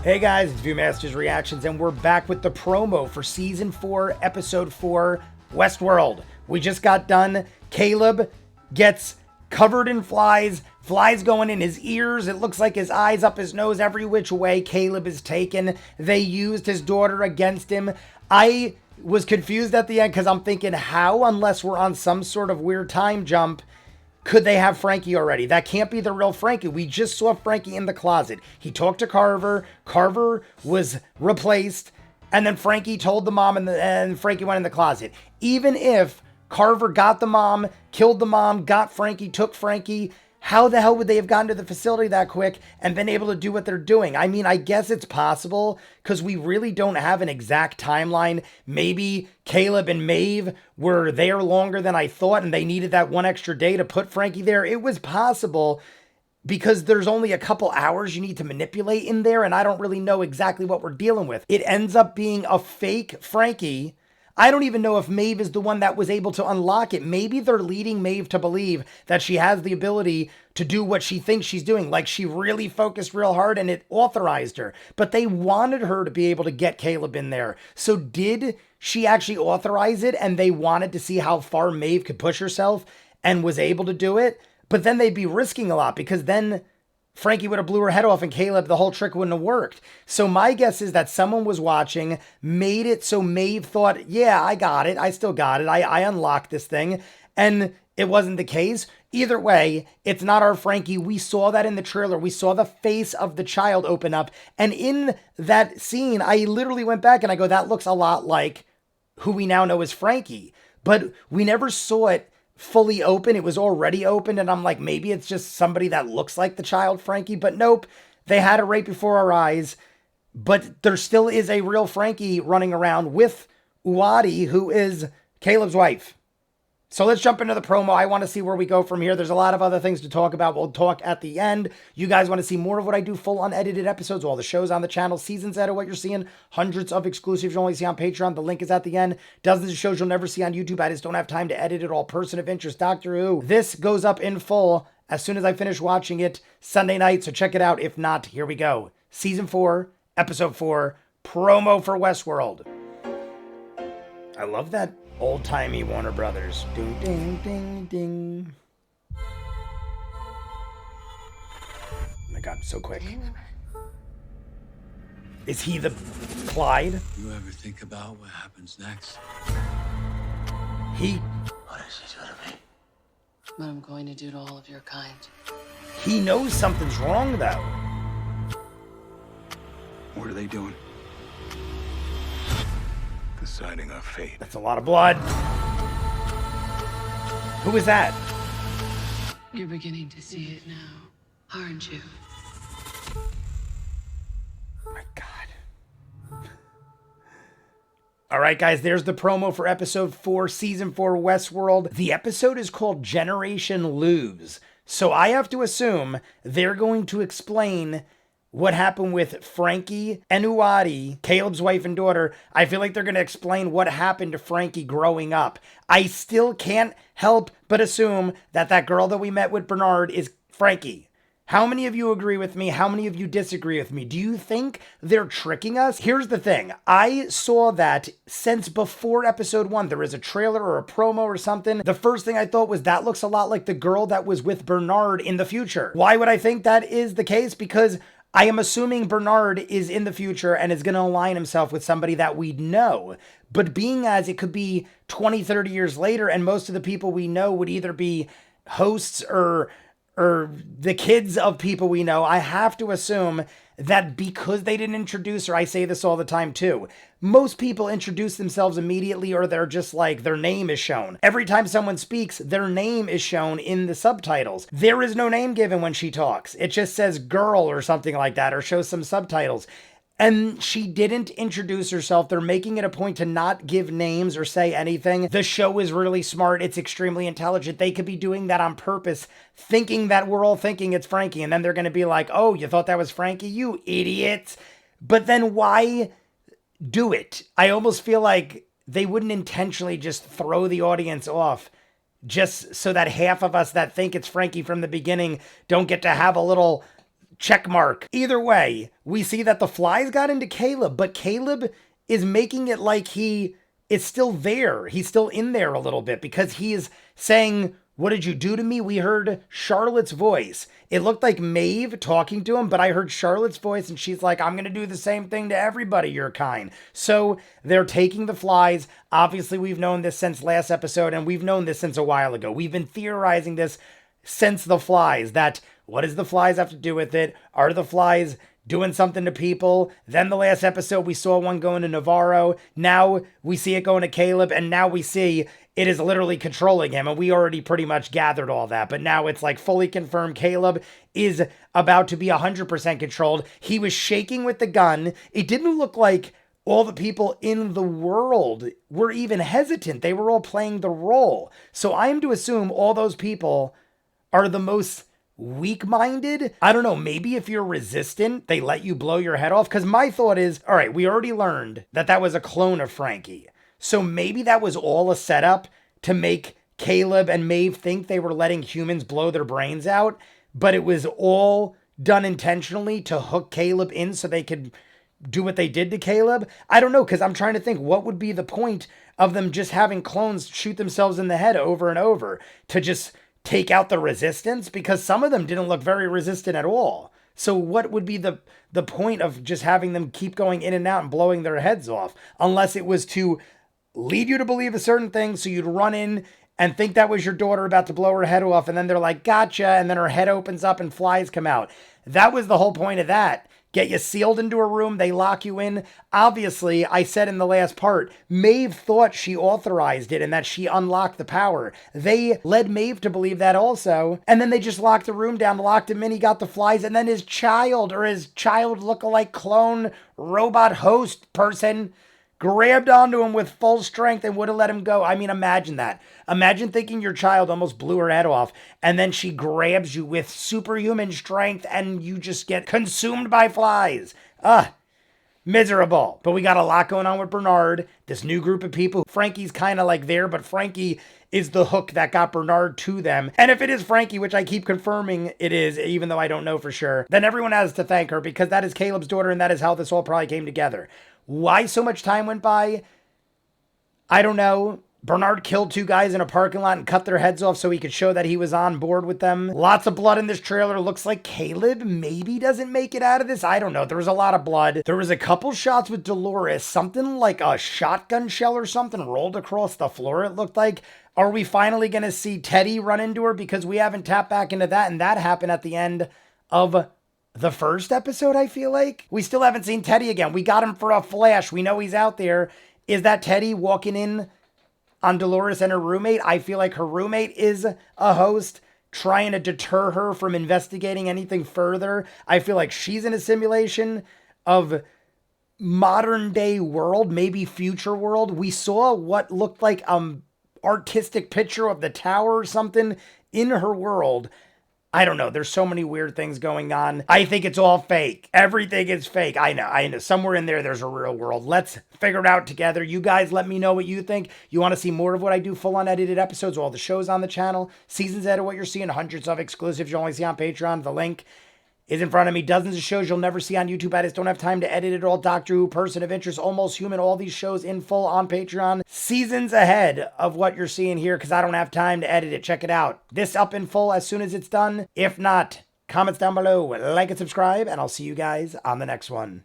Hey guys, it's ViewMasters Reactions, and we're back with the promo for Season 4, Episode 4, Westworld. We just got done. Caleb gets covered in flies going in his ears. It looks like his eyes, up his nose, every which way. Caleb is taken. They used his daughter against him. I was confused at the end because I'm thinking, how, unless we're on some sort of weird time jump, could they have Frankie already? That can't be the real Frankie. We just saw Frankie in the closet. He talked to Carver. Carver was replaced. And then Frankie told the mom and Frankie went in the closet. Even if Carver got the mom, killed the mom, got Frankie, took Frankie, how the hell would they have gotten to the facility that quick and been able to do what they're doing? I mean, I guess it's possible because we really don't have an exact timeline. Maybe Caleb and Maeve were there longer than I thought and they needed that one extra day to put Frankie there. It was possible because there's only a couple hours you need to manipulate in there, and I don't really know exactly what we're dealing with. It ends up being a fake Frankie. I don't even know if Maeve is the one that was able to unlock it. Maybe they're leading Maeve to believe that she has the ability to do what she thinks she's doing. Like she really focused real hard and it authorized her. But they wanted her to be able to get Caleb in there. So did she actually authorize it and they wanted to see how far Maeve could push herself and was able to do it? But then they'd be risking a lot because then Frankie would have blew her head off and Caleb, the whole trick wouldn't have worked. So my guess is that someone was watching, made it so Maeve thought, yeah, I got it. I still got it. I unlocked this thing. And it wasn't the case. Either way, it's not our Frankie. We saw that in the trailer. We saw the face of the child open up. And in that scene, I literally went back and I go, that looks a lot like who we now know as Frankie. But we never saw it fully open. It was already open, and I'm like, maybe it's just somebody that looks like the child Frankie, but nope, they had it right before our eyes. But there still is a real Frankie running around with Uwadi, who is Caleb's wife. So let's jump into the promo. I want to see where we go from here. There's a lot of other things to talk about. We'll talk at the end. You guys want to see more of what I do, full unedited episodes, all the shows on the channel, seasons out of what you're seeing, hundreds of exclusives you'll only see on Patreon. The link is at the end. Dozens of shows you'll never see on YouTube. I just don't have time to edit it all. Person of interest, Doctor Who. This goes up in full as soon as I finish watching it Sunday night, so check it out. If not, here we go. Season 4, Episode 4, promo for Westworld. I love that old-timey Warner Brothers. Ding, ding, ding, ding. Oh my God, so quick. Is he the Clyde? You ever think about what happens next? What does he do to me? What I'm going to do to all of your kind. He knows something's wrong, though. What are they doing? Deciding our fate. That's a lot of blood. Who is that? You're beginning to see it now, aren't you? Oh my God. All right, guys, there's the promo for Episode 4, Season 4, Westworld. The episode is called Generation Lose. So I have to assume they're going to explain what happened with Frankie and Uwadi, Caleb's wife and daughter. I feel like they're going to explain what happened to Frankie growing up. I still can't help but assume that that girl that we met with Bernard is Frankie. How many of you agree with me? How many of you disagree with me? Do you think they're tricking us? Here's the thing. I saw that since before Episode 1. There is a trailer or a promo or something. The first thing I thought was that looks a lot like the girl that was with Bernard in the future. Why would I think that is the case? Because I am assuming Bernard is in the future and is going to align himself with somebody that we know. But being as it could be 20, 30 years later, and most of the people we know would either be hosts or the kids of people we know, I have to assume that because they didn't introduce her, I say this all the time too, most people introduce themselves immediately, or they're just like, their name is shown. Every time someone speaks, their name is shown in the subtitles. There is no name given when she talks. It just says girl or something like that, or shows some subtitles. And she didn't introduce herself. They're making it a point to not give names or say anything. The show is really smart. It's extremely intelligent. They could be doing that on purpose, thinking that we're all thinking it's Frankie. And then they're going to be like, oh, you thought that was Frankie? You idiot. But then why do it? I almost feel like they wouldn't intentionally just throw the audience off just so that half of us that think it's Frankie from the beginning don't get to have a little check mark. Either way, we see that the flies got into Caleb, but Caleb is making it like he is still there. He's still in there a little bit because he is saying, "What did you do to me?" We heard Charlotte's voice. It looked like Maeve talking to him, but I heard Charlotte's voice and she's like, "I'm going to do the same thing to everybody, your kind." So they're taking the flies. Obviously, we've known this since last episode, and we've known this since a while ago. We've been theorizing this since the flies, that what does the flies have to do with it? Are the flies doing something to people? Then the last episode, we saw one going to Navarro. Now we see it going to Caleb, and now we see it is literally controlling him, and we already pretty much gathered all that. But now it's like fully confirmed Caleb is about to be 100% controlled. He was shaking with the gun. It didn't look like all the people in the world were even hesitant. They were all playing the role. So I am to assume all those people are the most weak-minded. I don't know, maybe if you're resistant, they let you blow your head off. Because my thought is, all right, we already learned that that was a clone of Frankie. So maybe that was all a setup to make Caleb and Maeve think they were letting humans blow their brains out. But it was all done intentionally to hook Caleb in so they could do what they did to Caleb. I don't know, because I'm trying to think what would be the point of them just having clones shoot themselves in the head over and over to just take out the resistance, because some of them didn't look very resistant at all. So what would be the point of just having them keep going in and out and blowing their heads off, unless it was to lead you to believe a certain thing so you'd run in and think that was your daughter about to blow her head off, and then they're like, "Gotcha," and then her head opens up and flies come out. That was the whole point of that. Get you sealed into a room, they lock you in. Obviously, I said in the last part, Maeve thought she authorized it and that she unlocked the power. They led Maeve to believe that also. And then they just locked the room down, locked him in, he got the flies, and then his child look-alike clone robot host person grabbed onto him with full strength and would have let him go. I mean, imagine that. Imagine thinking your child almost blew her head off, and then she grabs you with superhuman strength and you just get consumed by flies. Miserable. But we got a lot going on with Bernard, this new group of people. Frankie's kind of like there, but Frankie is the hook that got Bernard to them. And if it is Frankie, which I keep confirming it is, even though I don't know for sure, then everyone has to thank her, because that is Caleb's daughter and that is how this all probably came together. Why so much time went by? I don't know. Bernard killed two guys in a parking lot and cut their heads off so he could show that he was on board with them. Lots of blood in this trailer. Looks like Caleb maybe doesn't make it out of this. I don't know. There was a lot of blood. There was a couple shots with Dolores. Something like a shotgun shell or something rolled across the floor, it looked like. Are we finally going to see Teddy run into her? Because we haven't tapped back into that, and that happened at the end of the first episode, I feel like. We still haven't seen Teddy again. We got him for a flash. We know he's out there. Is that Teddy walking in on Dolores and her roommate? I feel like her roommate is a host trying to deter her from investigating anything further. I feel like she's in a simulation of modern day world, maybe future world. We saw what looked like artistic picture of the tower or something in her world. I don't know. There's so many weird things going on. I think it's all fake. Everything is fake. I know. Somewhere in there, there's a real world. Let's figure it out together. You guys let me know what you think. You want to see more of what I do, full unedited episodes, all the shows on the channel, seasons out of what you're seeing, hundreds of exclusives you'll only see on Patreon. The link is in front of me. Dozens of shows you'll never see on YouTube. I just don't have time to edit it all. Doctor Who, Person of Interest, Almost Human, all these shows in full on Patreon. Seasons ahead of what you're seeing here, because I don't have time to edit it. Check it out. This up in full as soon as it's done. If not, comments down below, like and subscribe, and I'll see you guys on the next one.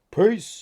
Peace.